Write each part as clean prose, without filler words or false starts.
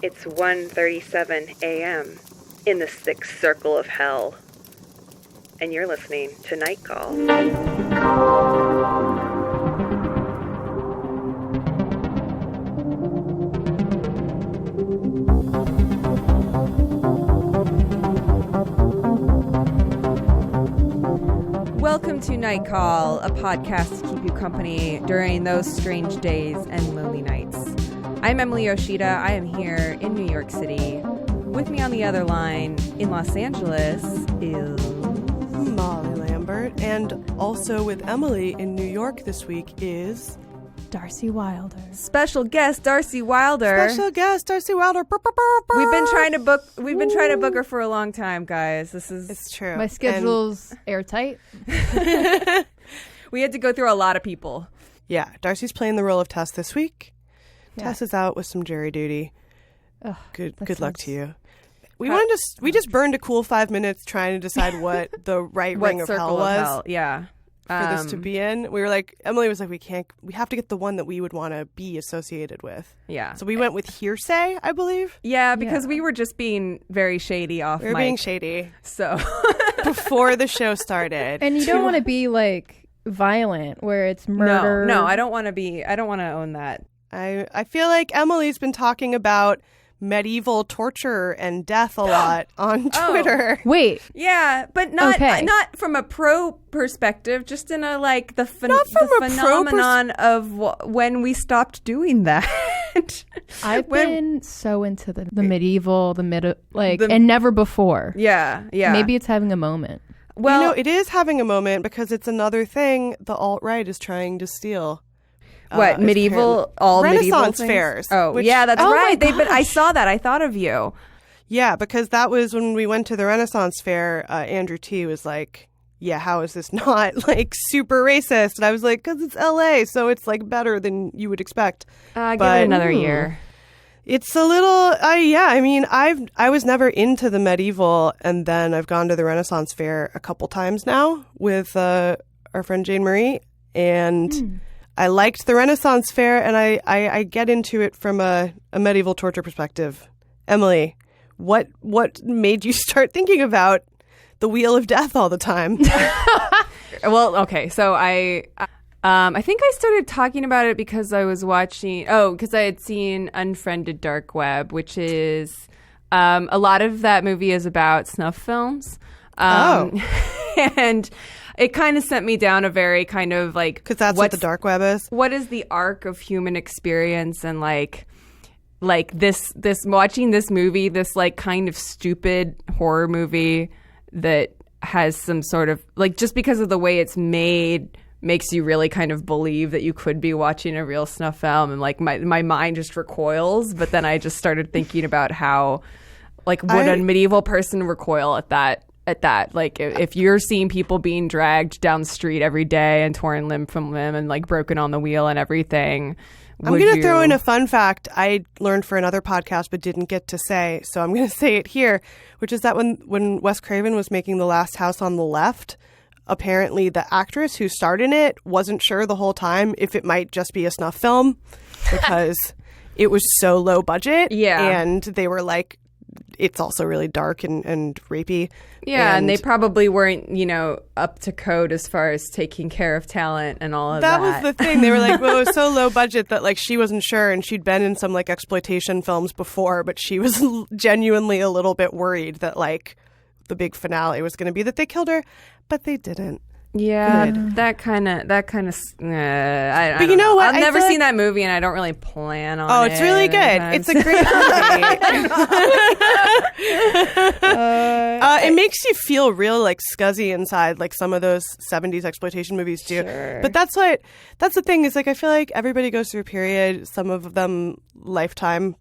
It's 1:37 a.m. in the sixth circle of hell. And you're listening to Night Call. Welcome to Night Call, a podcast to keep you company during those strange days and lonely nights. I'm Emily Yoshida. I am here in New York City. With me on the other line in Los Angeles is Molly Lambert. And also with Emily in New York this week is Darcie Wilder. special guest Darcie Wilder. special guest Darcie Wilder. We've been trying to book her for a long time, guys. It's true. My schedule's airtight. We had to go through a lot of people. Yeah, Darcie's playing the role of Tess this week. Yeah. Tess is out with some jury duty. Ugh, Good that luck sounds- to you. We just burned a cool 5 minutes trying to decide what the right What ring of circle hell was of hell? Yeah. for this to be in. We were like, Emily was like, we have to get the one that we would want to be associated with. Yeah. So we went with hearsay, I believe. Yeah, because Yeah. we were just being very shady off We were mic. being shady So before the show started. And you don't want to be like violent where it's murder. No, I don't want to own that. I feel like Emily's been talking about medieval torture and death a lot on Twitter. Wait, Yeah, but not Okay. not from a pro perspective, just in a like the Not from a pro phenomenon of when we stopped doing that. I've When- been so into the medieval, The- and never before. Yeah. Maybe it's having a moment. Well, it is having a moment because it's another thing the alt-right is trying to steal. what medieval all medieval Renaissance things? fairs. Oh, which- yeah, that's Oh my right. I gosh. saw that. I thought of you. Yeah, because that was when we went to the Renaissance fair. Andrew T was like, "Yeah, how is this not like super racist?" And I was like, "Because it's LA, so it's like better than you would expect." Give But- it another year. It's a little, I mean, I was never into the medieval, and then I've gone to the Renaissance fair a couple times now with our friend Jane Marie, and I liked the Renaissance fair, and I get into it from a medieval torture perspective. Emily, what made you start thinking about the Wheel of Death all the time? Well, okay, so I think I started talking about it because I was watching. Because I had seen Unfriended Dark Web, which is a lot of that movie is about snuff films. And it kind of sent me down a very kind of like Because that's what the dark web is. What is the arc of human experience and like this watching this movie, this like kind of stupid horror movie that has some sort of like just because of the way it's made makes you really kind of believe that you could be watching a real snuff film, and like my mind just recoils. But then I just started thinking about how like would a medieval person recoil at that like if you're seeing people being dragged down the street every day and torn limb from limb and like broken on the wheel and everything. I'm going to throw in a fun fact I learned for another podcast but didn't get to say, so I'm going to say it here, which is that when Wes Craven was making The Last House on the Left, apparently the actress who starred in it wasn't sure the whole time if it might just be a snuff film because it was so low budget. Yeah. And they were like, it's also really dark and rapey. Yeah, and they probably weren't, up to code as far as taking care of talent and all of that. That was the thing. They were like, well, it was so low budget that like she wasn't sure, and she'd been in some like exploitation films before, but she was genuinely a little bit worried that like the big finale was going to be that they killed her, but they didn't. Yeah, Good. that kind of. I But don't you know what? I've I never feel seen like- that movie, and I don't really plan on it. Oh, it's really good. It's a great movie. It makes you feel real like scuzzy inside, like some of those 70s exploitation movies do. Sure. But that's the thing is like I feel like everybody goes through a period, some of them lifetime,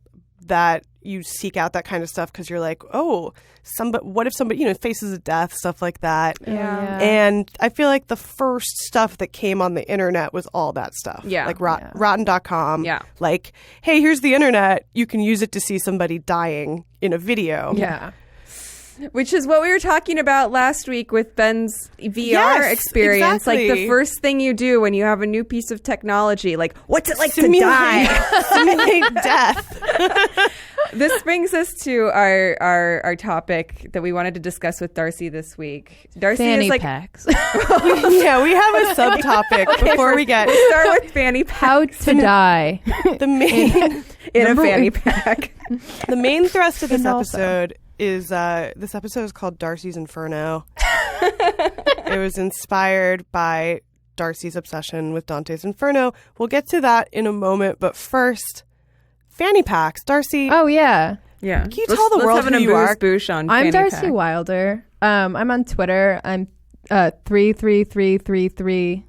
that you seek out that kind of stuff because you're like, oh, what if somebody, faces of death, stuff like that. Yeah. And I feel like the first stuff that came on the internet was all that stuff. Yeah. Like rotten.com. Yeah. Like, hey, here's the internet. You can use it to see somebody dying in a video. Yeah. Which is what we were talking about last week with Ben's VR Yes, experience. exactly. Like the first thing you do when you have a new piece of technology, like what's it like Simulate to die? simulate death. this brings us to our topic that we wanted to discuss with Darcie this week. Darcie Fanny is like Packs. Yeah, we have a subtopic before we get start with Fanny Packs. How to die. the main in a fanny pack. the main thrust of this And also- episode is this episode is called Darcie's Inferno. It was inspired by Darcie's obsession with Dante's Inferno. We'll get to that in a moment, but first, Fanny Packs. Darcie, Oh, yeah. Yeah. Can you tell the world have who you are? Boosh on I'm Fanny Darcie Pack. Wilder. I'm on Twitter. I'm 33333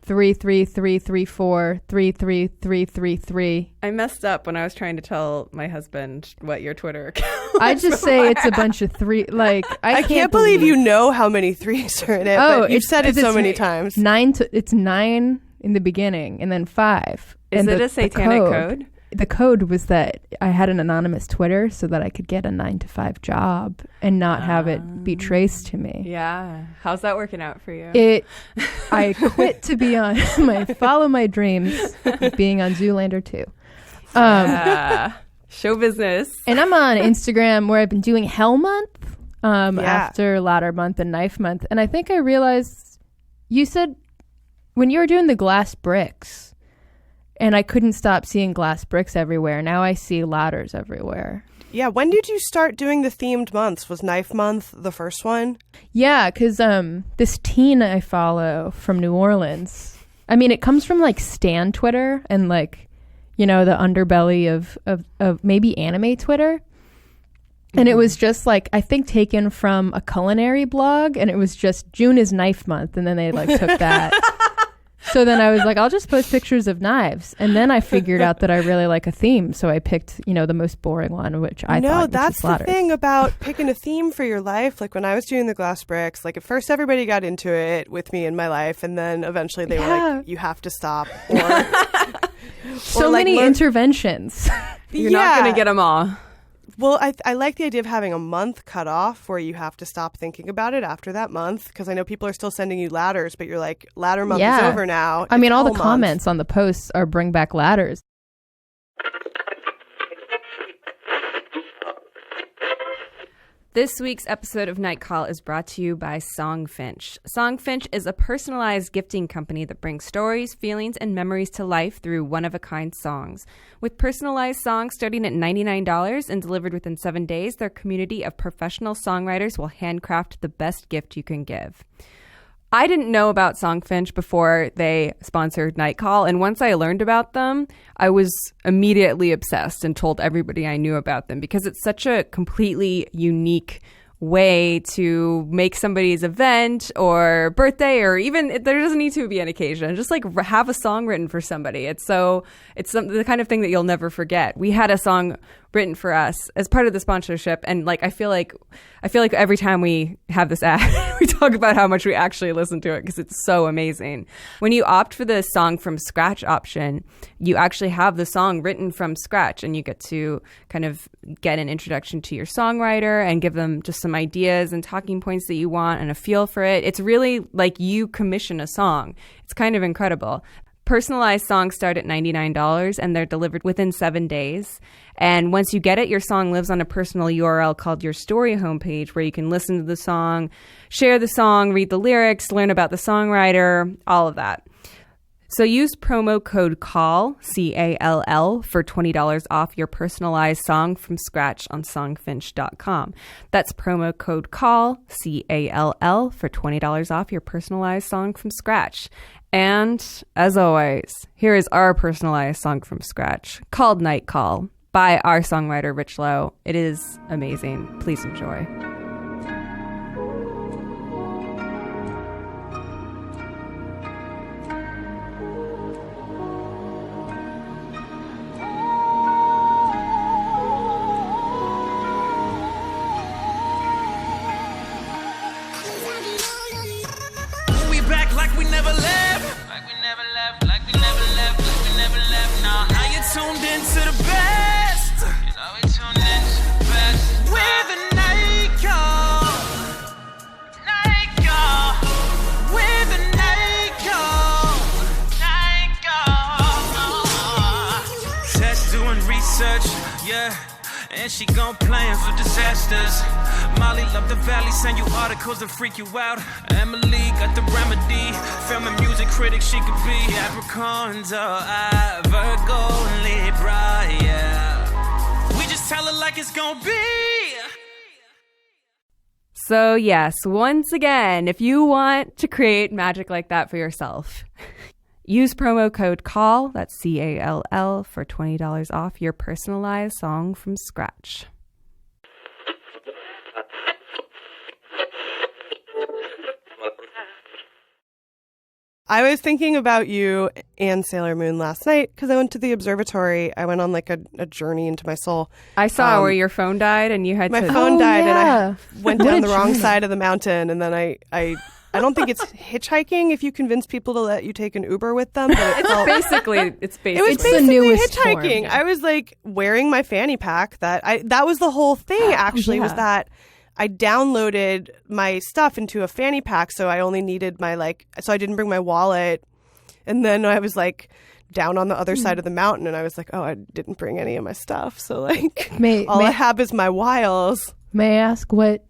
33334 33333. I messed up when I was trying to tell my husband what your Twitter account I just say it's a bunch of three. Like I can't believe you know how many threes are in it, but you've said it it's so many times. It's 9 in the beginning and then 5. Is And it the a satanic code? The code was that I had an anonymous Twitter so that I could get a 9-to-5 job and not have it be traced to me. Yeah. How's that working out for you? I quit to be on follow my dreams of being on Zoolander 2. Show business. And I'm on Instagram where I've been doing Hell Month after Ladder Month and Knife Month. And I think I realized you said when you were doing the glass bricks, and I couldn't stop seeing glass bricks everywhere. Now I see ladders everywhere. Yeah, when did you start doing the themed months? Was Knife Month the first one? Yeah, because this teen I follow from New Orleans, I mean, it comes from like Stan Twitter and like, you know, the underbelly of maybe anime Twitter. And it was just like, I think taken from a culinary blog, and it was just June is Knife Month. And then they like took that. So then I was like, I'll just post pictures of knives. And then I figured out that I really like a theme. So I picked, you know, the most boring one, which I thought No, was that's the ladders. thing about picking a theme for your life. Like when I was doing the glass bricks, like at first everybody got into it with me in my life. And then eventually they were like, you have to stop. Or, So like many interventions. You're not going to get them all. Well, I like the idea of having a month cut off where you have to stop thinking about it after that month, because I know people are still sending you ladders, but you're like, ladder month is over now. I mean, It's all the Hell Month. comments on the posts are bring back ladders. This week's episode of Night Call is brought to you by Songfinch. Songfinch is a personalized gifting company that brings stories, feelings, and memories to life through one-of-a-kind songs. With personalized songs starting at $99 and delivered within 7 days, their community of professional songwriters will handcraft the best gift you can give. I didn't know about Songfinch before they sponsored Night Call, and once I learned about them, I was immediately obsessed and told everybody I knew about them because it's such a completely unique way to make somebody's event or birthday, or even there doesn't need to be an occasion, just like have a song written for somebody. It's the kind of thing that you'll never forget. We had a song written for us as part of the sponsorship, and like I feel like every time we have this ad we talk about how much we actually listen to it because it's so amazing. When you opt for the song from scratch option, you actually have the song written from scratch, and you get to kind of get an introduction to your songwriter and give them just some ideas and talking points that you want and a feel for it. It's really like you commission a song. It's kind of incredible. Personalized songs start at $99 and they're delivered within 7 days. And once you get it, your song lives on a personal URL called Your Story homepage, where you can listen to the song, share the song, read the lyrics, learn about the songwriter, all of that. So use promo code CALL, C-A-L-L, for $20 off your personalized song from scratch on songfinch.com. That's promo code CALL, C-A-L-L, for $20 off your personalized song from scratch. And as always, here is our personalized song from scratch called Night Call by our songwriter, Rich Lowe. It is amazing. Please enjoy. We back like we never left. Like we never left, like we never left, like we never left. Now you're tuned into the best. You know we're tuned into the best. With a night call. Night call. With a night call. Night call. Test doing research. Yeah, and she gon' plan for disasters. Molly love the valley, send you articles to freak you out. Emily got the remedy, film and music critic she could be. Capricorns, Virgo and Libra, yeah. We just tell her like it's gon' be. So yes, once again, if you want to create magic like that for yourself, use promo code CALL, that's CALL, for $20 off your personalized song from scratch. I was thinking about you and Sailor Moon last night because I went to the observatory. I went on like a journey into my soul. I saw where your phone died and you had my to... phone died and I went What down a the wrong journey. side of the mountain, and then I don't think it's hitchhiking if you convince people to let you take an Uber with them. But it's all, Basically. it was It's the basically newest hitchhiking. form. I was like wearing my fanny pack. That was the whole thing. Actually, was that I downloaded my stuff into a fanny pack, so I only needed so I didn't bring my wallet. And then I was like down on the other side of the mountain, and I was like, oh, I didn't bring any of my stuff. So like all I have is my wiles. May I ask what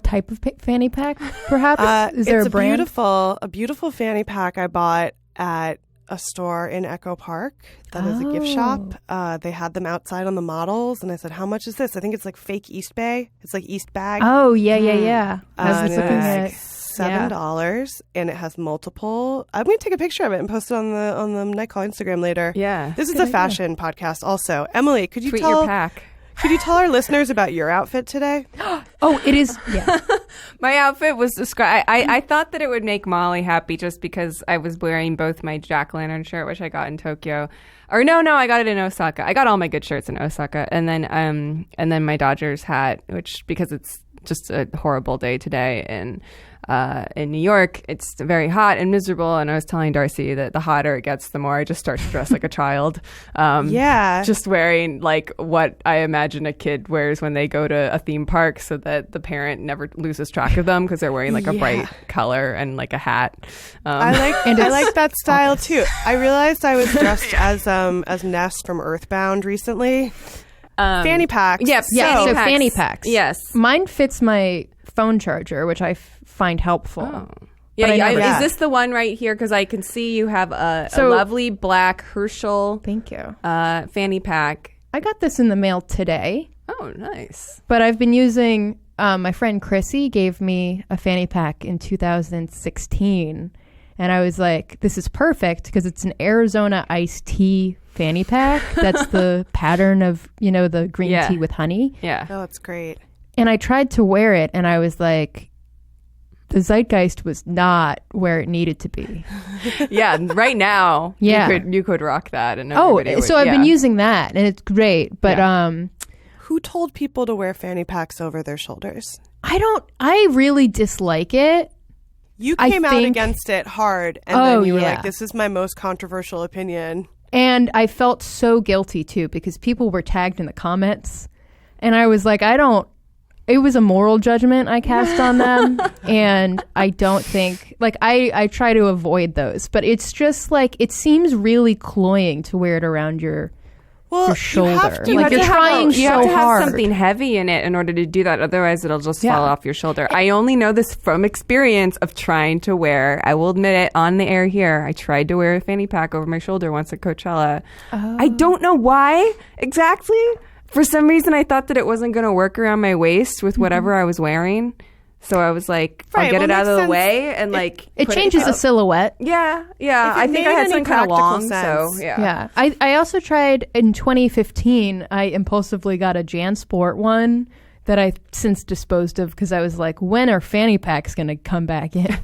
type of fanny pack, perhaps? Is there it's a brand? a beautiful fanny pack I bought at a store in Echo Park that is a gift shop. They had them outside on the models, and I said, how much is this? I think it's like fake East Bay. It's like East Bag. Oh, yeah. I was And looking it's at $7, and it has multiple. I'm going to take a picture of it and post it on the Night Call Instagram later. Yeah. This is a fashion podcast also. Emily, could you Tweet tell your pack. Could you tell our listeners about your outfit today? Oh, it is. Yeah. My outfit was described. I thought that it would make Molly happy just because I was wearing both my jack-o'-lantern shirt, which I got in Tokyo. Or no, I got it in Osaka. I got all my good shirts in Osaka. And then my Dodgers hat, which, because it's just a horrible day today in New York, it's very hot and miserable, and I was telling Darcie that the hotter it gets, the more I just start to dress like a child. Just wearing like what I imagine a kid wears when they go to a theme park, so that the parent never loses track of them because they're wearing like a bright color and like a hat. I like that style too. I realized I was dressed as Ness from Earthbound recently. Fanny packs. Yep. Yeah, so packs. fanny packs. Yes. Mine fits my phone charger, which I find helpful. Oh. But I Yeah, never- is this the one right here? Because I can see you have a lovely black Herschel Thank you. fanny pack. I got this in the mail today, Oh, nice. but I've been using, my friend Chrissy gave me a fanny pack in 2016, and I was like, this is perfect because it's an Arizona iced tea fanny pack. That's the pattern of, the green tea with honey. Yeah. Oh, it's great. And I tried to wear it, and I was like, the zeitgeist was not where it needed to be. Yeah, right now, Yeah. you could rock that. And Oh, everybody would, so I've yeah. been using that, and it's great. But Who told people to wear fanny packs over their shoulders? I really dislike it. You I came out think- against it hard, and Oh, then you were yeah. like, this is my most controversial opinion. And I felt so guilty too because people were tagged in the comments, and I was like, it was a moral judgment I cast on them, and I don't think, like, I try to avoid those, but it's just like, it seems really cloying to wear it around your shoulder. You have to, You Like, have you're to have trying you have so to have hard. something heavy in it in order to do that. Otherwise, it'll just fall off your shoulder. I only know this from experience of trying to wear. I will admit it on the air here. I tried to wear a fanny pack over my shoulder once at Coachella. I don't know why exactly. For some reason, I thought that it wasn't going to work around my waist with whatever I was wearing. So I was like, I'll Right, get well, it out makes of the sense. way and like It put changes the silhouette. Yeah. If I it think I made had any some kind of practical long. sense. So Yeah. I also tried in 2015, I impulsively got a JanSport one that I since disposed of because I was like, when are fanny packs going to come back in?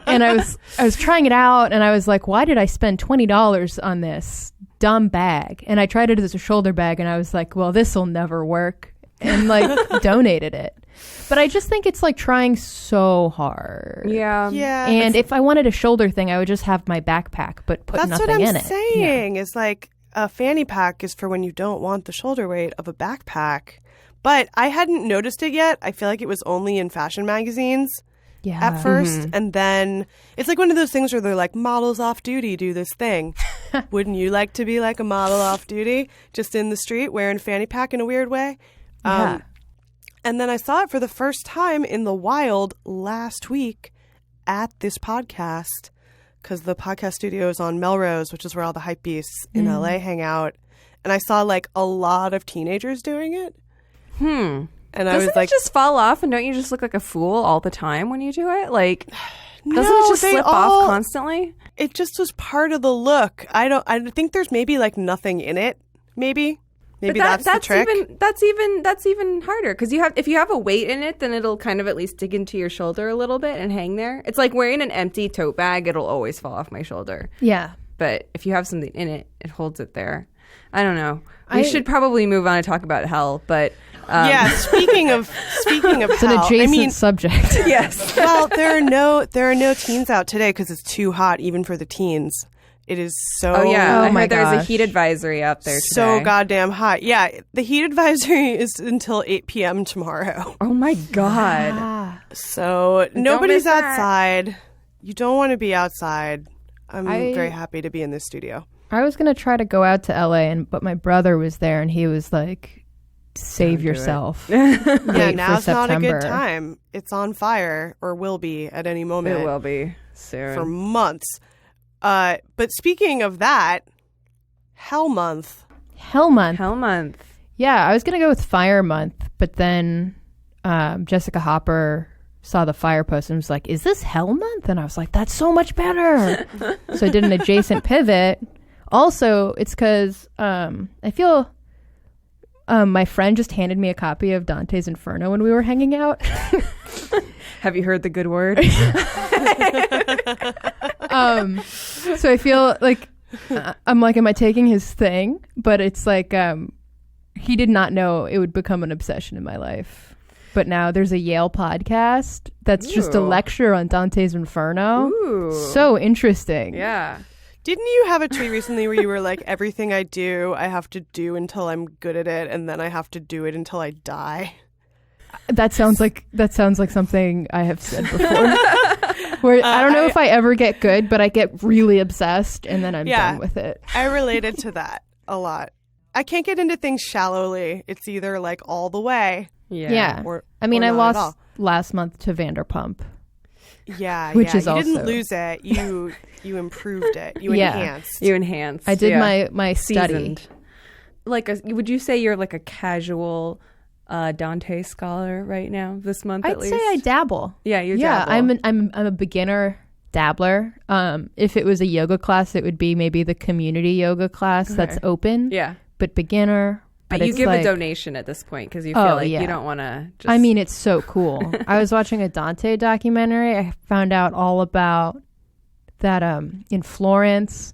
And I was trying it out, and I was like, why did I spend $20 on this dumb bag? And I tried it as a shoulder bag, and I was like, well, this will never work, and like donated it. But I just think it's like trying so hard. Yeah. And if I wanted a shoulder thing, I would just have my backpack, but put that's nothing what I'm in it. saying. Is like a fanny pack is for when you don't want the shoulder weight of a backpack. But I hadn't noticed it yet. I feel like it was only in fashion magazines Yeah. at first. And then it's like one of those things where they're like, models off duty do this thing. Wouldn't you like to be like a model off duty, just in the street wearing fanny pack in a weird way? Yeah. And then I saw it for the first time in the wild last week at this podcast, because the podcast studio is on Melrose, which is where all the hype beasts in LA hang out. And I saw like a lot of teenagers doing it. And I was Doesn't like, it just fall off, and don't you just look like a fool all the time when you do it? Like, doesn't No, it just they slip all- off constantly? it just was part of the look. I think there's maybe like nothing in it. Maybe that's the trick. That's even harder, because if you have a weight in it, then it'll kind of at least dig into your shoulder a little bit and hang there. It's like wearing an empty tote bag; it'll always fall off my shoulder. Yeah. But if you have something in it, it holds it there. I don't know. We should probably move on and talk about hell, but Yeah, speaking of It's an hell, adjacent subject. yes. well, there are no teens out today because it's too hot even for the teens. It is so Oh yeah, Oh I my heard there's a gosh. heat advisory out there today. so goddamn hot. Yeah, the heat advisory is until 8 p.m. tomorrow. Oh my god. So nobody's miss that. outside. You don't want to be outside. I'm I- very happy to be in this studio. I was gonna try to go out to LA, but my brother was there, and he was like, "Save Don't do it." yourself." Yeah, Wait now's for not a good September. time. It's on fire, or will be at any moment It will be soon. for months. But speaking of that, Hell Month. Hell month. Hell month. Yeah, I was gonna go with Fire Month, but then Jessica Hopper saw the fire post and was like, "Is this Hell Month?" And I was like, "That's so much better." So I did an adjacent pivot. Also, it's because I feel my friend just handed me a copy of Dante's Inferno when we were hanging out. Have you heard the good word? So I feel like I'm like, am I taking his thing? But it's like he did not know it would become an obsession in my life. But now there's a Yale podcast that's just a Ooh. lecture on Dante's Inferno. Ooh. So interesting. Yeah. Didn't you have a tweet recently where you were like, everything I do, I have to do until I'm good at it, and then I have to do it until I die? That sounds like something I have said before. Where I don't know if I ever get good, but I get really obsessed and then I'm Yeah. done with it. I related to that a lot. I can't get into things shallowly. It's either like all the way Yeah. or I mean, or I not at all. lost last month to Vanderpump. Yeah, Which yeah. is you also- didn't lose it. You improved it. You Yeah. enhanced. You enhanced. I did yeah. my study. Seasoned. Would you say you're like a casual Dante scholar right now this month? I'd at least? say I dabble. Yeah, you Yeah, dabble. I'm a beginner dabbler. If it was a yoga class, it would be maybe the community yoga class that's Okay. open. Yeah. But beginner. But you it's give like, a donation at this point because you feel Oh, like yeah. you don't want to just... I mean, it's so cool. I was watching a Dante documentary. I found out all about that in Florence.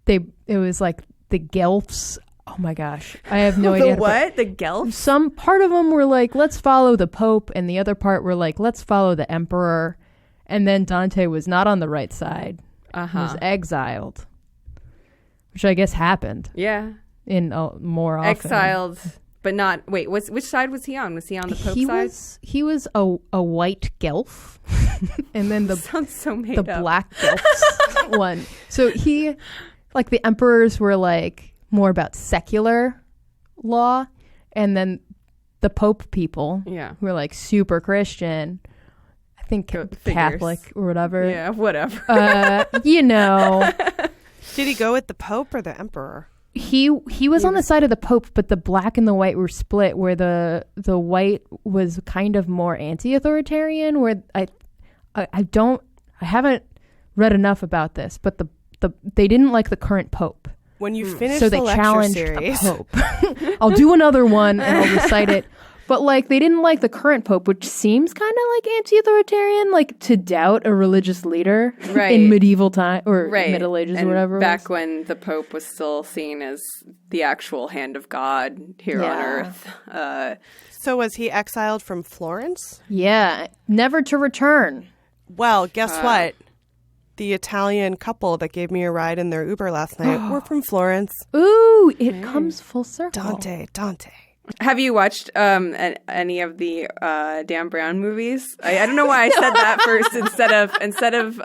It was like the Guelphs. Oh my gosh. I have no idea. the what? The Guelphs? Some part of them were like, let's follow the Pope, and the other part were like, let's follow the Emperor. And then Dante was not on the right side. He was exiled, which I guess happened Yeah. in more often. Exiled, but not... Wait, which side was he on? Was he on the Pope side? He was a white Guelph, and then the Sounds so made the up. black Guelphs one. So he, like the emperors were like more about secular law, and then the Pope people Yeah. who were like super Christian, I think Go figures. Catholic or whatever. Yeah, whatever. You know, Did he go with the Pope or the Emperor? he was on the side of the Pope, but the black and the white were split, where the white was kind of more anti-authoritarian, where I haven't read enough about this, but they didn't like the current Pope. When you finish So the they lecture challenged series, the Pope. I'll do another one and I'll recite it. But like they didn't like the current Pope, which seems kind of like anti-authoritarian, like to doubt a religious leader Right. in medieval time or Right. Middle Ages And or whatever. it back was. when the Pope was still seen as the actual hand of God here on Yeah. earth. so was he exiled from Florence? Yeah, never to return. Well, guess what? The Italian couple that gave me a ride in their Uber last night were from Florence. Ooh, it comes full circle. Dante. Have you watched any of the Dan Brown movies? I don't know why I said that first instead of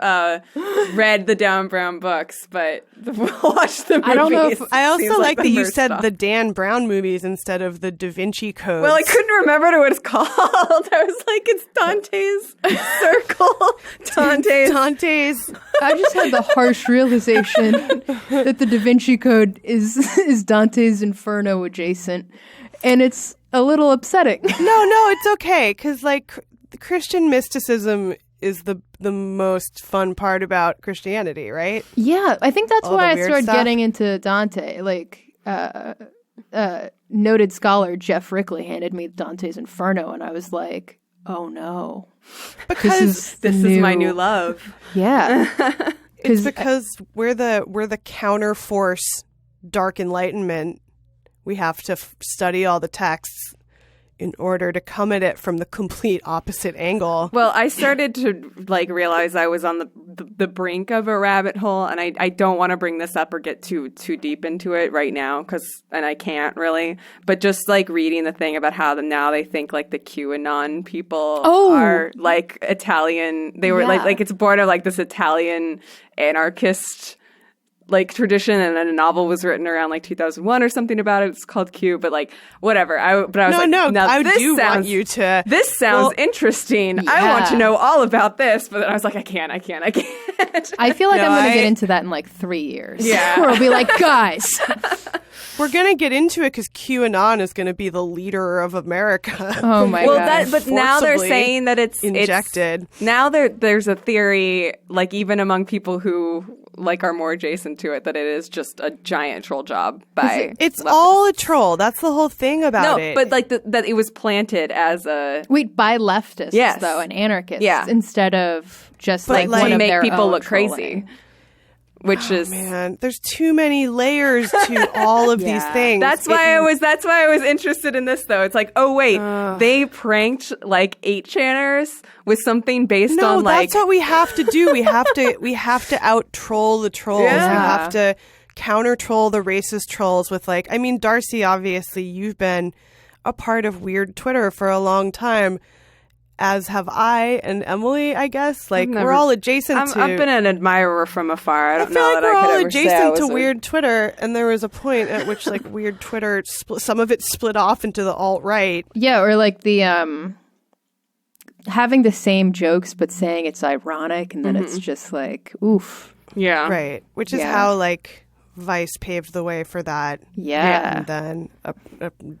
read the Dan Brown books, but watch the movies. I don't know if- I also Seems like the that you first said off. the Dan Brown movies instead of the Da Vinci Code. Well, I couldn't remember what it's called. I was like, it's Dante's Circle. Dante's. I just had the harsh realization that the Da Vinci Code is Dante's Inferno adjacent, and it's a little upsetting. No, it's okay because like Christian mysticism is the most fun part about Christianity, right? Yeah, I think that's All why the I weird started stuff. getting into Dante. Like, noted scholar Jeff Rickley handed me Dante's Inferno, and I was like, "Oh no, Because This is my new love. Yeah, it's because we're the counter force, dark enlightenment. We have to study all the texts in order to come at it from the complete opposite angle. Well, I started to like realize I was on the brink of a rabbit hole, and I don't want to bring this up or get too deep into it right now and I can't really. But just like reading the thing about how now they think like the QAnon people are like Italian. They were like it's born of like this Italian anarchist like tradition, and then a novel was written around like 2001 or something about it. It's called Q, but like whatever. I was like, now I this do sounds, want you to. This sounds interesting. I want to Yeah. know all about this, but then I was like, I can't. I feel like I'm going to get into that in like 3 years. Yeah. Where I'll be like, guys, We're gonna get into it because QAnon is gonna be the leader of America. oh my Well, god. but now they're Forcibly saying that it's injected. Now there's a theory, like even among people who like are more adjacent to it, that it is just a giant troll job by. It's all a troll. That's the whole thing about it. but like that it was planted as a Wait, by leftists Yes. though, and anarchists, Yeah. instead of just But, like like, one to of make their people own look trolling. crazy, which is. Man, there's too many layers to all of these Yeah. things. That's why I was interested in this though. It's like, oh wait, they pranked like 8chaners with something based No, on like that's what we have to do. We have to out troll the trolls. Yeah. We have to counter troll the racist trolls with like, I mean, Darcie, obviously you've been a part of weird Twitter for a long time, as have I and Emily, I guess. Like we're all adjacent to. I've been an admirer from afar. I I don't feel know like that we're I could all ever say I adjacent was to a- weird Twitter, and there was a point at which like weird Twitter, some of it split off into the alt-right. Yeah, or like the having the same jokes but saying it's ironic, and then it's just like, oof. Yeah. Right, which is Yeah. how like Vice paved the way for that. Yeah. And then a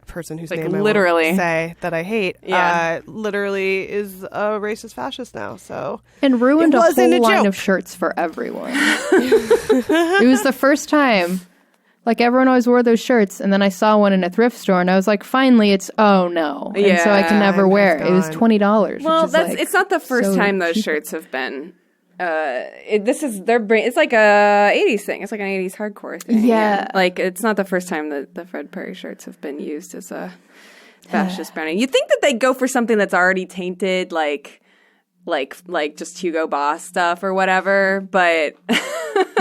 person whose Like, name I literally. won't say that I hate, Yeah. literally is a racist fascist now. So And ruined It a wasn't whole a line joke. of shirts for everyone. It was the first time. Like, everyone always wore those shirts, and then I saw one in a thrift store, and I was like, finally, it's, oh, no. And so I can Yeah, never time wear has it. It was gone. $20. Well, which is like it's not the first so time those cheap. shirts have been. It's like a 80s thing. It's like an 80s hardcore thing. Yeah. Like it's not the first time that the Fred Perry shirts have been used as a fascist branding. You'd think that they'd go for something that's already tainted, like just Hugo Boss stuff or whatever, but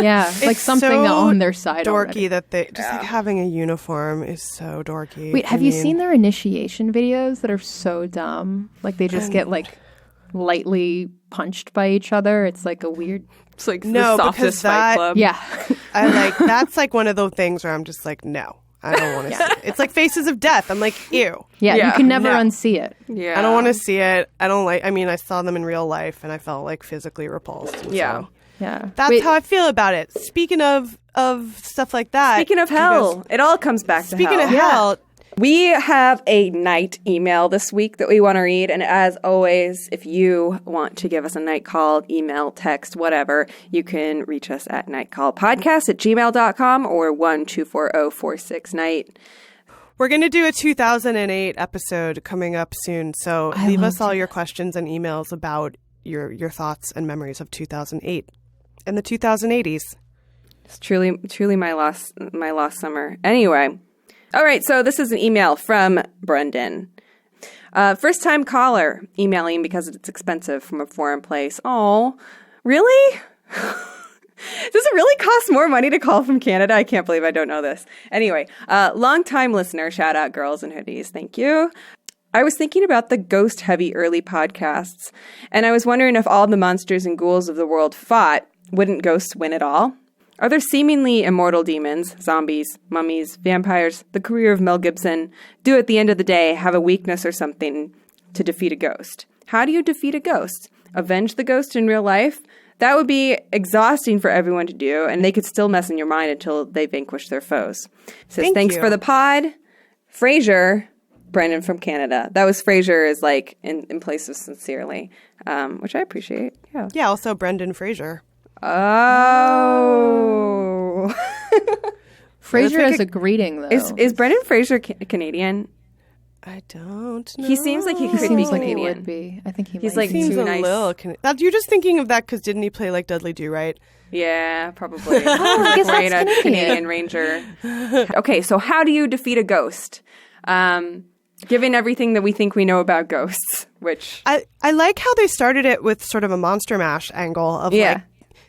Yeah, like It's something so on their side dorky already. that they just like having a uniform is so dorky. Wait, have I you mean, seen their initiation videos that are so dumb? Like, they just get, like, lightly punched by each other. It's like a weird... it's like No, the because softest that- Fight Club. Yeah. I like that's like one of those things where I'm just like, no, I don't want to see it. It's like Faces of Death. I'm like, ew. Yeah, Yeah. you can never No. unsee it. Yeah. I don't want to see it. I don't like. I mean, I saw them in real life, and I felt like physically repulsed. and Yeah. so Yeah. that's Wait, how I feel about it. Speaking of stuff like that. Speaking of do you guys- hell, it all comes back to Speaking hell. of hell, We have a night email this week that we want to read. And as always, if you want to give us a night call, email, text, whatever, you can reach us at nightcallpodcast@gmail.com or 1-240-46-NIGHT. we're going to do a 2008 episode coming up soon. So leave us all your questions and emails about your thoughts and memories of 2008 and the 2080s. It's truly my lost summer. Anyway. All right, so this is an email from Brendan. First time caller, emailing because it's expensive from a foreign place. Oh, really? Does it really cost more money to call from Canada? I can't believe I don't know this. Anyway, long-time listener, shout out Girls in Hoodies. Thank you. I was thinking about the ghost-heavy early podcasts, and I was wondering if all the monsters and ghouls of the world fought, wouldn't ghosts win at all? Are there seemingly immortal demons, zombies, mummies, vampires, the career of Mel Gibson, do at the end of the day have a weakness or something to defeat a ghost? How do you defeat a ghost? Avenge the ghost in real life? That would be exhausting for everyone to do, and they could still mess in your mind until they vanquish their foes. Says, thanks for the pod. Frasier, Brendan from Canada. That was Frasier is like in place of sincerely, which I appreciate. Yeah. Yeah, also Brendan Fraser. Oh. Frasier has a greeting, though. Is Brendan Fraser Canadian? I don't know. He seems like he could be seems like he Canadian. would be. I think He's might like be. Seems too a nice. little you're just thinking of that because didn't he play like Dudley Do-Right? Yeah, probably. I guess Wearing that's a Canadian. Canadian Ranger. Okay, so how do you defeat a ghost? Given everything that we think we know about ghosts, which... I like how they started it with sort of a Monster Mash angle of like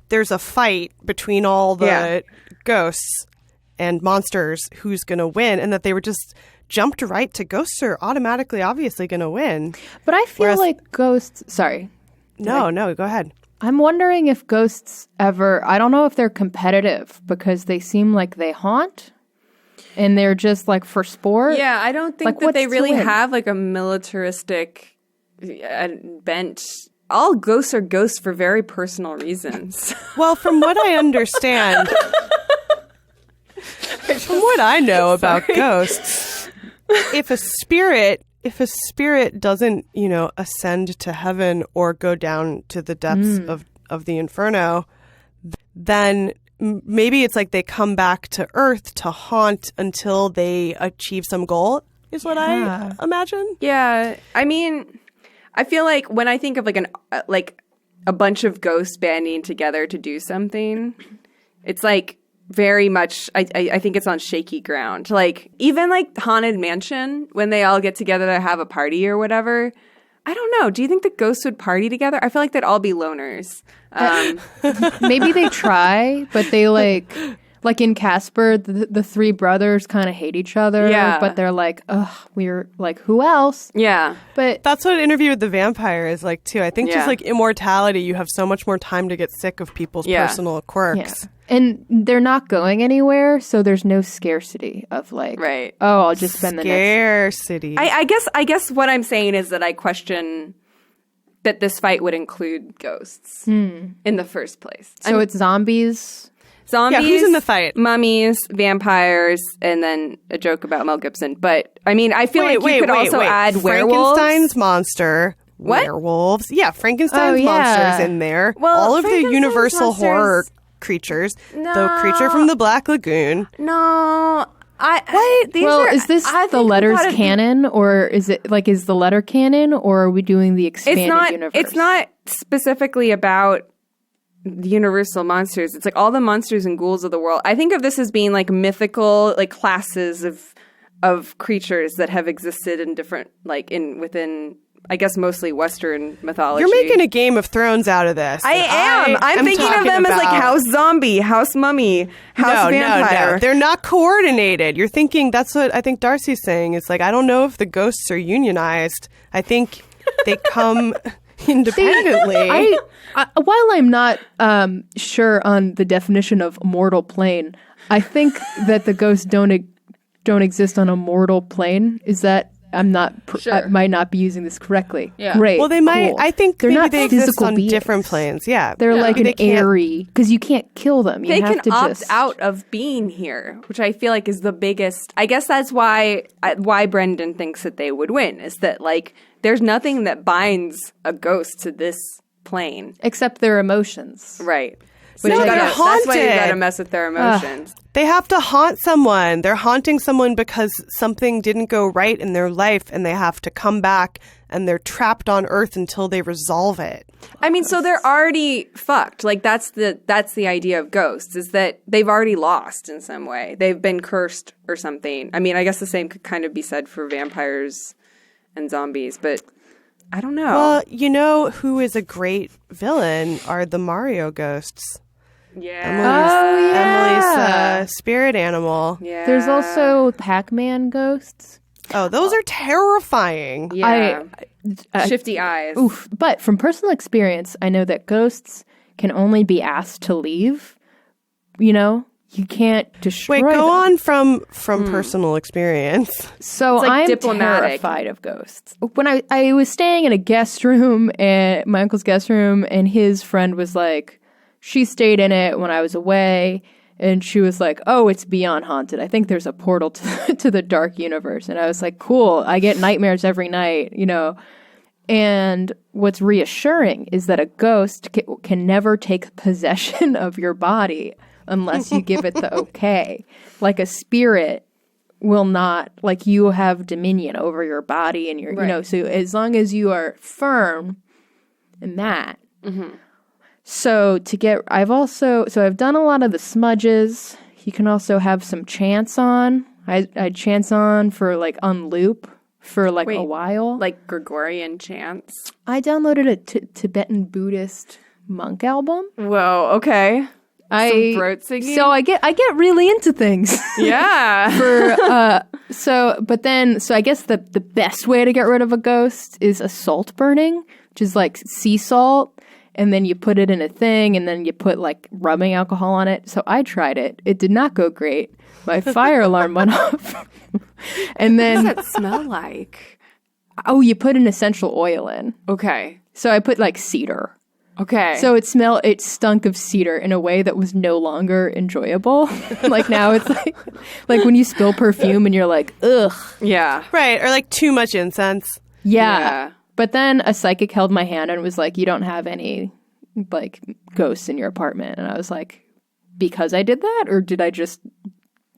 there's a fight between all the ghosts and monsters who's going to win, and that they were just jumped right to ghosts are automatically obviously going to win. But I feel Whereas- like ghosts... Sorry. No, go ahead. I'm wondering if ghosts ever... I don't know if they're competitive because they seem like they haunt and they're just like for sport. Yeah, I don't think Like, that they what's to really win? have like a militaristic bent. All ghosts are ghosts for very personal reasons. Well, from what I understand, from what I know about ghosts, if a spirit doesn't, ascend to heaven or go down to the depths of the Inferno, then maybe it's like they come back to Earth to haunt until they achieve some goal, is what I imagine. Yeah, I mean, I feel like when I think of like a bunch of ghosts banding together to do something, it's like very much, I think it's on shaky ground. Like, even like Haunted Mansion, when they all get together to have a party or whatever, I don't know. Do you think the ghosts would party together? I feel like they'd all be loners. Maybe they try, but they like in Casper, the three brothers kind of hate each other. Yeah. But they're like, ugh, we're like, who else? Yeah. But That's what Interview with the Vampire is like, too. I think just like immortality, you have so much more time to get sick of people's personal quirks. yeah. And they're not going anywhere, so there's no scarcity of like, Right. oh, I'll just spend the next... Scarcity. I guess what I'm saying is that I question that this fight would include ghosts in the first place. So it's zombies. Zombies, Yeah, who's in the fight? Mummies, vampires, and then a joke about Mel Gibson. But I mean, I feel like you could also add werewolves. Frankenstein's monster. What? Werewolves. Yeah, Frankenstein's Oh, yeah. monsters in there. Well, all of the Frankenstein's universal monsters- horror creatures. No. The creature from the Black Lagoon. No, Is this the letters canon, or is it like is the letter canon, or are we doing the expanded universe? It's not specifically about the universal monsters. It's like all the monsters and ghouls of the world. I think of this as being like mythical, like classes of creatures that have existed in different, like within, I guess, mostly Western mythology. You're making a Game of Thrones out of this. I am. I'm thinking of talking them as like about- House Zombie, House Mummy, House Vampire. No. They're not coordinated. You're thinking, that's what I think Darcie's saying. It's like, I don't know if the ghosts are unionized. I think they come independently. While I'm not sure on the definition of mortal plane, I think that the ghosts don't exist on a mortal plane. Is that I'm not? I might not be using this correctly. Yeah. Great. Well, they might. cool. I think they're maybe not they exist physical on beings. different planes. Yeah, They're like They an can't- airy because you can't kill them. You They have can to opt just out of being here, which I feel like is the biggest. I guess that's why Brendan thinks that they would win. Is that like there's nothing that binds a ghost to this plane, except their emotions. right? No, they're that's why you haunted. gotta mess with their emotions. They have to haunt someone. They're haunting someone because something didn't go right in their life, and they have to come back, and they're trapped on Earth until they resolve it. I mean, so they're already fucked. Like that's the idea of ghosts, is that they've already lost in some way. They've been cursed or something. I mean, I guess the same could kind of be said for vampires and zombies, but I don't know. Well, you know who is a great villain are the Mario ghosts. Emily's spirit animal. Yeah. There's also Pac-Man ghosts. Oh, those are terrifying. Yeah. Shifty eyes. Oof. But from personal experience, I know that ghosts can only be asked to leave. You know, you can't destroy Wait, go them. on from personal experience. So It's like I'm diplomatic. terrified of ghosts. When I was staying in a guest room, and my uncle's guest room, and his friend was like, she stayed in it when I was away, and she was like, oh, it's beyond haunted. I think there's a portal to the dark universe. And I was like, cool. I get nightmares every night, you know. And what's reassuring is that a ghost can never take possession of your body unless you give it the okay. Like a spirit will not, like you have dominion over your body and your, you know, so as long as you are firm in that. So I've done a lot of the smudges. You can also have some chants on. I chants on for like on loop for like a while. Like Gregorian chants. I downloaded a Tibetan Buddhist monk album. Whoa, okay. Some throat singing? So I get really into things. Yeah. So I guess the best way to get rid of a ghost is a salt burning, which is like sea salt, and then you put it in a thing, and then you put like rubbing alcohol on it. So I tried it. It did not go great. My fire alarm went off. And then What does that smell like? oh, you put an essential oil in. Okay. So I put like cedar. Okay. So it stunk of cedar in a way that was no longer enjoyable. Like now it's like when you spill perfume and you're like, ugh. yeah. Right, or like too much incense. Yeah. But then a psychic held my hand and was like, you don't have any like ghosts in your apartment. And I was like, because I did that? Or did I just,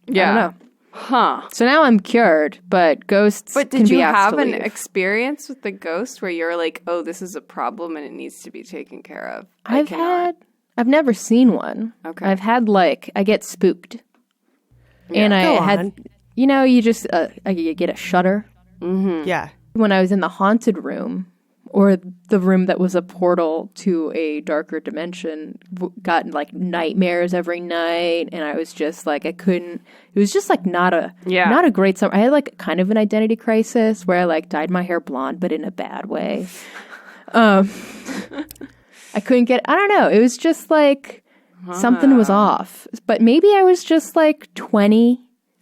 I don't know. Huh. So now I'm cured, but ghosts But can did you be asked have to an leave. experience with the ghost where you're like, oh, this is a problem and it needs to be taken care of? I've never seen one. Okay. I've had I get spooked. And I Go had, on. you know, you just, you get a shudder. Yeah. When I was in the haunted room, or the room that was a portal to a darker dimension, got like nightmares every night, and I was just like, I couldn't. It was just like not a great summer. I had like kind of an identity crisis where I like dyed my hair blonde, but in a bad way. I couldn't get. I don't know. It was just like something was off. But maybe I was just like 20,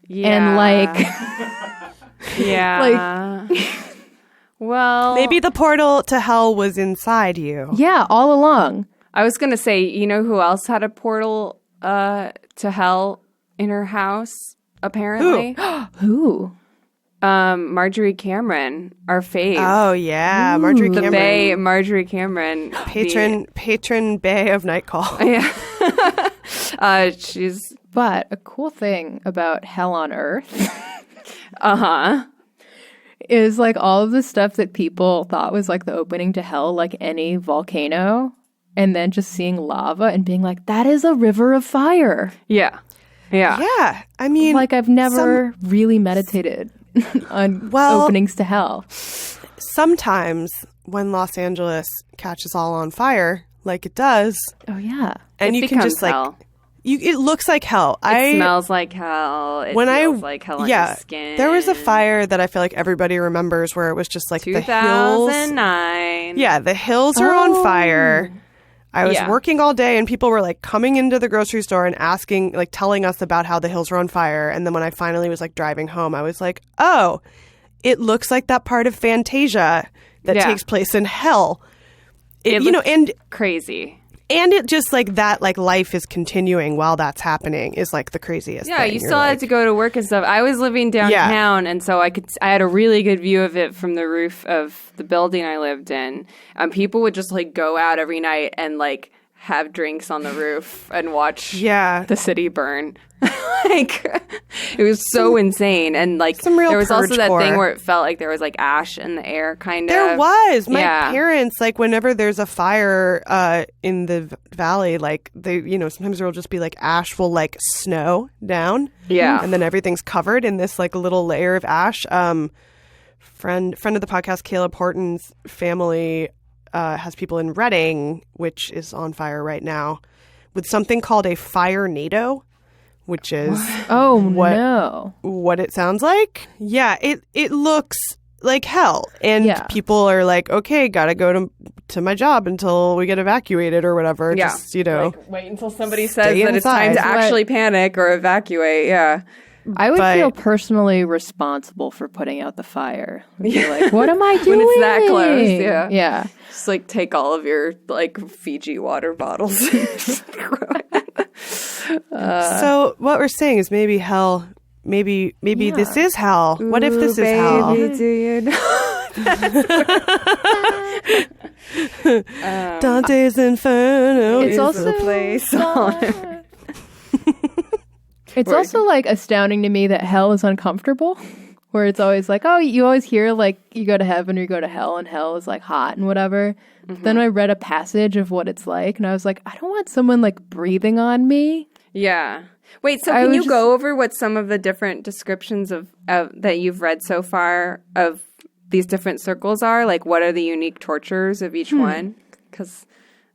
and like yeah. Well, Maybe the portal to hell was inside you. yeah, all along. I was going to say, you know who else had a portal to hell in her house, apparently? Who? Marjorie Cameron, our fave. Oh yeah, Marjorie the Cameron, Bay Marjorie Cameron. patron Bay of Night Call. Yeah. She's... But a cool thing about Hell on Earth is like all of the stuff that people thought was like the opening to hell, like any volcano, and then just seeing lava and being like, that is a river of fire. Yeah. Yeah. Yeah, I mean, Like I've never really meditated on openings to hell. sometimes when Los Angeles catches all on fire, like it does, Oh yeah. and It you can becomes just like hell. it looks like hell. It smells like hell. It feels like hell on your skin. There was a fire that I feel like everybody remembers where it was just like the hills. 2009. Yeah, the hills are on fire. I was Yeah. working all day and people were like coming into the grocery store and asking, like telling us about how the hills were on fire. And then when I finally was like driving home, I was like, oh, it looks like that part of Fantasia that Yeah. takes place in hell. It You know, looks crazy. and it just like that, like life is continuing while that's happening is like the craziest Yeah, thing. you You're still had like- to go to work and stuff. I was living downtown, and so I had a really good view of it from the roof of the building I lived in. People would just like go out every night and like have drinks on the roof and watch the city burn. Like it was so insane, and like Some real there was also that purge thing core. where it felt like there was like ash in the air, kind of. There was. My Yeah. parents, like, whenever there's a fire in the valley, like, they, you know, sometimes there will just be, like, ash will, like, snow down. Yeah. And then everything's covered in this, like, little layer of ash. Friend of the podcast, Caleb Horton's family has people in Reading, which is on fire right now, with something called a fire NATO, which is no. what it sounds like. Yeah, it looks like hell. And people are like, okay, gotta go to my job until we get evacuated or whatever. Yeah. Just, you know. Like, wait until somebody says that it's inside. time to actually panic or evacuate. Yeah. I would feel personally responsible for putting out the fire. I'd be like, what am I doing? When it's that close, yeah. Yeah. Just like take all of your like Fiji water bottles. So what we're saying is maybe hell, maybe this is hell. What if this is hell? Do you know? Dante's Inferno It's is also the place on It's also like astounding to me that hell is uncomfortable. Where it's always like, oh, you always hear like you go to heaven or you go to hell and hell is like hot and whatever. Mm-hmm. Then I read a passage of what it's like and I was like, I don't want someone like breathing on me. Yeah. Wait, so can you go over what some of the different descriptions of that you've read so far of these different circles are? Like, what are the unique tortures of each one? Because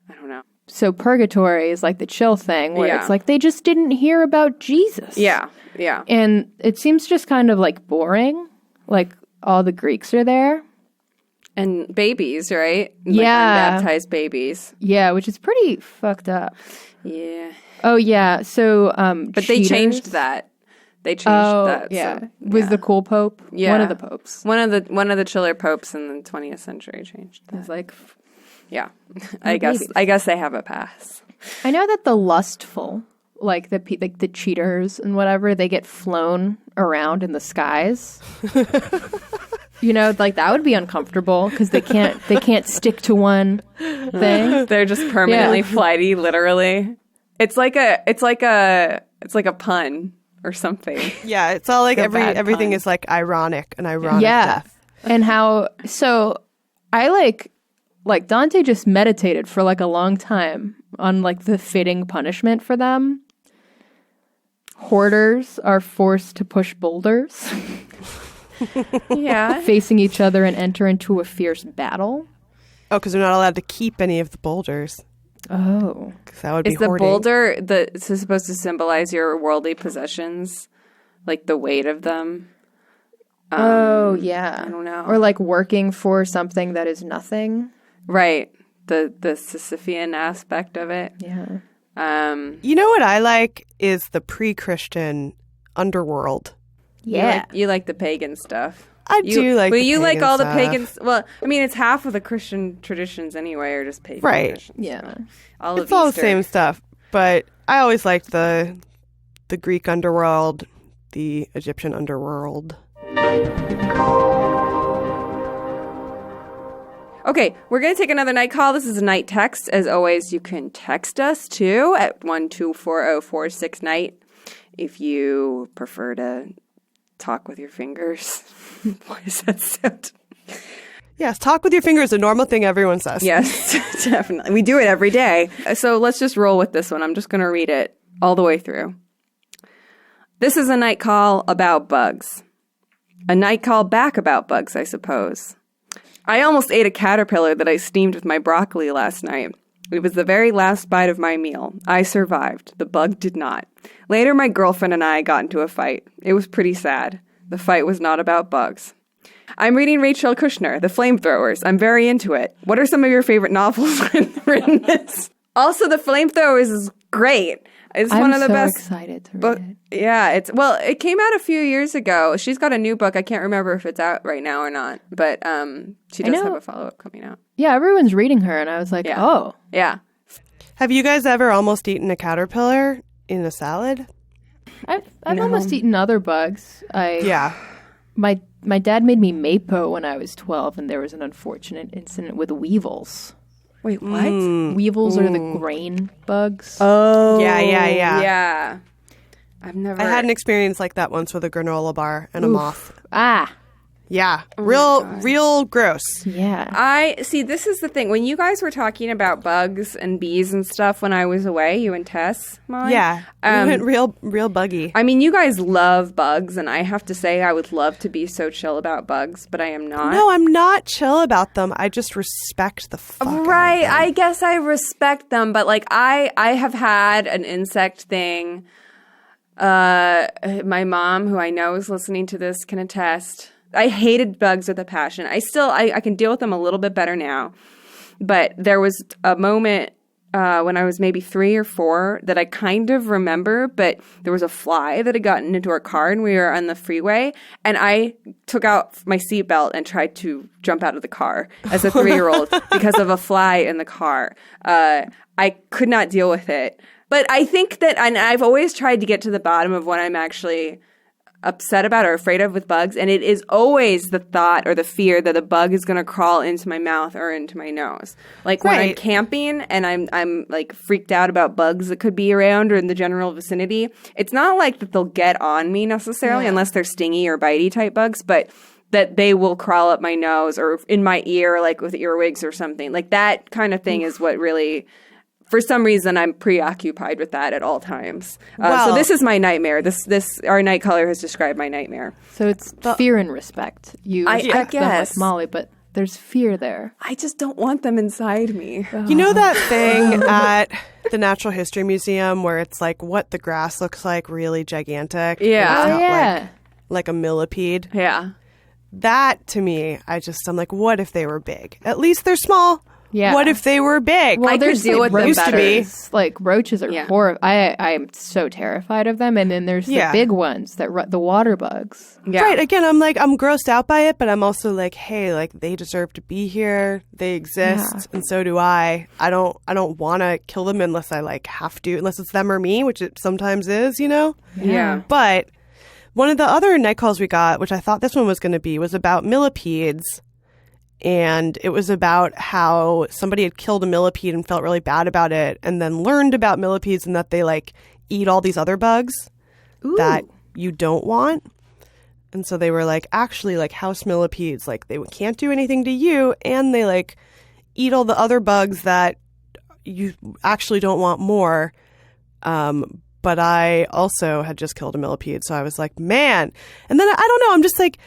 I don't know. So purgatory is like the chill thing where it's like they just didn't hear about Jesus. Yeah, yeah. And it seems just kind of like boring. Like all the Greeks are there. And babies, right? Yeah. Like unbaptized babies. Yeah, which is pretty fucked up. Yeah. Oh, yeah. So, but they changed that. They changed that. Yeah. So, Was the cool pope? Yeah. One of the popes. One of the chiller popes in the 20th century changed that. I was like, yeah. I guess they have a pass. I know that the lustful, like the cheaters and whatever, they get flown around in the skies. You know, like that would be uncomfortable because they can't stick to one thing. They're just permanently flighty, literally. It's like a pun or something. Yeah, it's all like everything is like ironic, an ironic death. And how so I like Dante just meditated for like a long time on like the fitting punishment for them. Hoarders are forced to push boulders. Yeah. Facing each other and enter into a fierce battle. Oh, because they're not allowed to keep any of the boulders. Oh. Because that would be hoarding. Is the boulder it's supposed to symbolize your worldly possessions? Like the weight of them? Oh, yeah. I don't know. Or like working for something that is nothing. Right. The Sisyphean aspect of it. Yeah. You know what I like is the pre-Christian underworld. Yeah. You like the pagan stuff. I do like. Well, the you like pagan all stuff. the pagans. Well, I mean, it's half of the Christian traditions anyway, or just pagan traditions. Yeah. All It's all the Easter. same stuff, but I always liked the Greek underworld, the Egyptian underworld. Okay, we're going to take another night call. This is a night text. As always, you can text us too at 1240469 if you prefer to talk with your fingers. Why is that sound? Yes, talk with your fingers, a normal thing everyone says. Yes, definitely. We do it every day. So let's just roll with this one. I'm just going to read it all the way through. This is a night call about bugs. A night call back about bugs, I suppose. I almost ate a caterpillar that I steamed with my broccoli last night. It was the very last bite of my meal. I survived. The bug did not. Later, my girlfriend and I got into a fight. It was pretty sad. The fight was not about bugs. I'm reading Rachel Kushner, The Flamethrowers. I'm very into it. What are some of your favorite novels written this? Also, The Flamethrowers is great. It's one of the best. I'm so excited to read it. Yeah, it came out a few years ago. She's got a new book. I can't remember if it's out right now or not, but she does have a follow-up coming out. Yeah, everyone's reading her, and I was like, oh. Yeah. Have you guys ever almost eaten a caterpillar in a salad? I've almost eaten other bugs. Yeah. My dad made me mapo when I was 12, and there was an unfortunate incident with weevils. Wait, what? Weevils are the grain bugs. Oh. Yeah. Yeah. I've never... I had an experience like that once with a granola bar and a moth. Ah. Yeah. Oh real gross. Yeah. I see. This is the thing. When you guys were talking about bugs and bees and stuff when I was away, you and Tess, Molly. Yeah. We went real buggy. I mean, you guys love bugs, and I have to say, I would love to be so chill about bugs, but I am not. No, I'm not chill about them. I just respect the fuck out of Right. them. I guess I respect them, but like I have had an insect thing. My mom, who I know is listening to this, can attest. I hated bugs with a passion. I can deal with them a little bit better now. But there was a moment when I was maybe 3 or 4 that I kind of remember, but there was a fly that had gotten into our car and we were on the freeway, and I took out my seatbelt and tried to jump out of the car as a 3-year-old because of a fly in the car. I could not deal with it. But I think that, and I've always tried to get to the bottom of what I'm actually upset about or afraid of with bugs, and it is always the thought or the fear that a bug is going to crawl into my mouth or into my nose. Like when I'm camping and I'm like freaked out about bugs that could be around or in the general vicinity, it's not like that they'll get on me necessarily unless they're stingy or bitey type bugs, but that they will crawl up my nose or in my ear, like with earwigs or something. Like that kind of thing is what really... For some reason, I'm preoccupied with that at all times. So this is my nightmare. This our night caller has described my nightmare. So it's fear and respect. You respect them guess. like Molly, but there's fear there. I just don't want them inside me. You know that thing at the Natural History Museum where it's like what the grass looks like, really gigantic? Yeah. It's Oh, not yeah. like a millipede. Yeah. That, to me, I'm like, what if they were big? At least they're small. Yeah. What if they were big? Well, I could there's deal with them used to better. be. Like roaches are horrible. I'm so terrified of them. And then there's the big ones that the water bugs. Yeah. Right. Again, I'm grossed out by it, but I'm also like, hey, like they deserve to be here. They exist, and so do I. I don't want to kill them unless I like have to, unless it's them or me, which it sometimes is, you know. Yeah. But one of the other night calls we got, which I thought this one was going to be, was about millipedes. And it was about how somebody had killed a millipede and felt really bad about it, and then learned about millipedes and that they like eat all these other bugs that you don't want. And so they were like, actually, like house millipedes, like they can't do anything to you, and they like eat all the other bugs that you actually don't want more. But I also had just killed a millipede, so I was like, man. And then I don't know, I'm just like,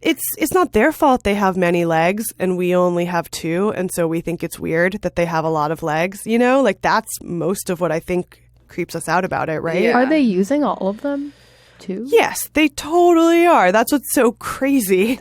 it's not their fault they have many legs and we only have 2, and so we think it's weird that they have a lot of legs, you know? Like that's most of what I think creeps us out about it, right? Yeah. Are they using all of them too? Yes, they totally are. That's what's so crazy.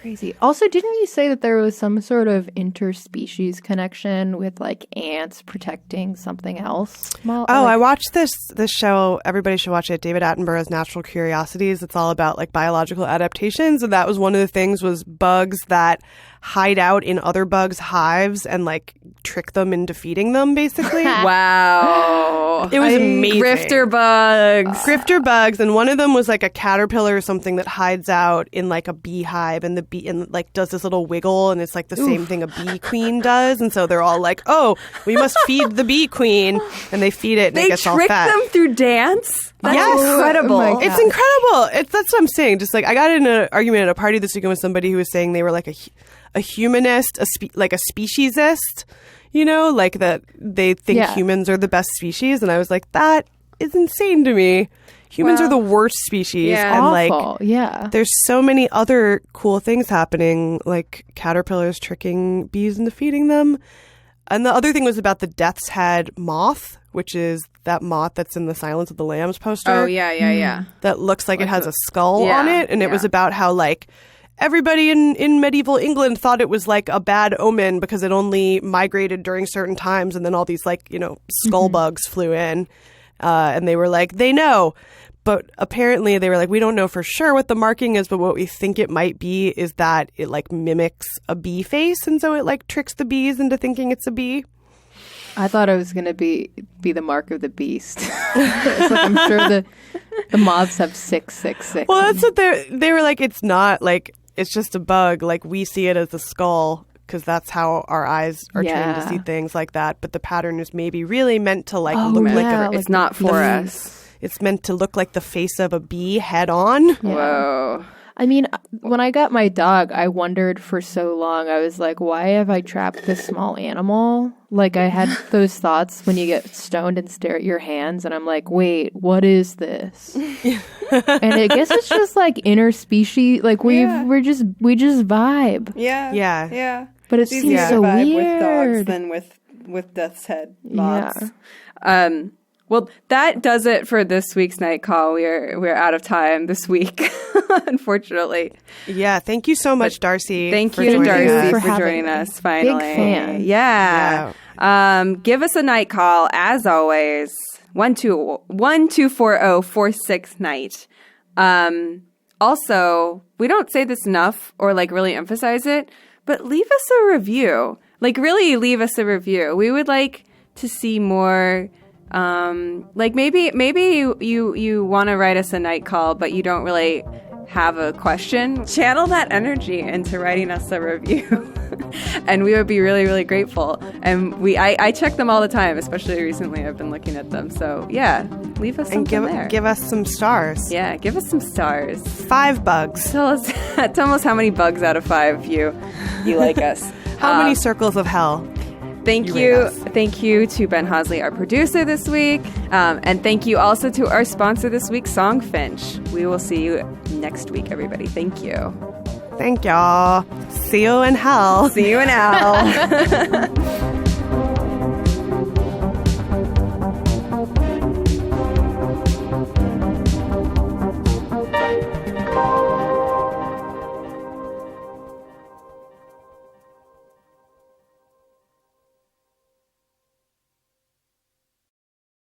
Crazy. Also, didn't you say that there was some sort of interspecies connection with like ants protecting something else? I watched this show. Everybody should watch it. David Attenborough's Natural Curiosities. It's all about like biological adaptations, and that was one of the things was bugs that hide out in other bugs' hives and like trick them into feeding them, basically. Wow. It was amazing. Grifter bugs. Grifter bugs, and one of them was like a caterpillar or something that hides out in like a beehive, and the bee and like does this little wiggle, and it's like the same thing a bee queen does, and so they're all like, "Oh, we must feed the bee queen," and they feed it, and They it gets all trick fat. them through dance? That's Yes. incredible. Oh my It's incredible. That's what I'm saying. Just like I got in an argument at a party this weekend with somebody who was saying they were like a humanist, like a speciesist, you know, like that they think humans are the best species, and I was like, that is insane to me. Humans are the worst species, and awful. like, there's so many other cool things happening, like caterpillars tricking bees into feeding them. And the other thing was about the death's head moth, which is that moth that's in the Silence of the Lambs poster. Oh, yeah. That looks like it has a skull on it, and it was yeah. about how like everybody in medieval England thought it was like a bad omen because it only migrated during certain times, and then all these like, you know, skull bugs flew in, and they were like, they know. But apparently they were like, we don't know for sure what the marking is, but what we think it might be is that it like mimics a bee face, and so it like tricks the bees into thinking it's a bee. I thought it was going to be the mark of the beast. It's like, I'm sure the moths have 666. Well, that's what they were like. It's not like, it's just a bug. Like we see it as a skull because that's how our eyes are trained to see things like that. But the pattern is maybe really meant to like look like it's not for us. It's meant to look like the face of a bee head on. Whoa. I mean, when I got my dog, I wondered for so long. I was like, why have I trapped this small animal? Like, I had those thoughts when you get stoned and stare at your hands, and I'm like, wait, what is this? And I guess it's just like interspecies. Like, we just vibe. Yeah. Yeah. Yeah. But it It's seems easier so to vibe weird. with dogs than with Death's Head mobs. Yeah. Well, that does it for this week's Night Call. We're out of time this week, unfortunately. Yeah, thank you so much, Darcie. Thank for you, joining Darcie, us. for joining us. Finally, Big fan. Yeah. Give us a night call as always. 1-240-46-NIGHT. Also, we don't say this enough or like really emphasize it, but leave us a review. Like, really leave us a review. We would like to see more. Like maybe you want to write us a night call, but you don't really have a question. Channel that energy into writing us a review, and we would be really, really grateful. And I check them all the time, especially recently. I've been looking at them. So yeah, leave us something there. Give us some stars. Yeah, give us some stars. 5 bugs. Tell us how many bugs out of 5 you like us. How many circles of hell? Thank you. Thank you to Ben Hosley, our producer this week. And thank you also to our sponsor this week, Songfinch. We will see you next week, everybody. Thank you. Thank y'all. See you in hell. See you in hell.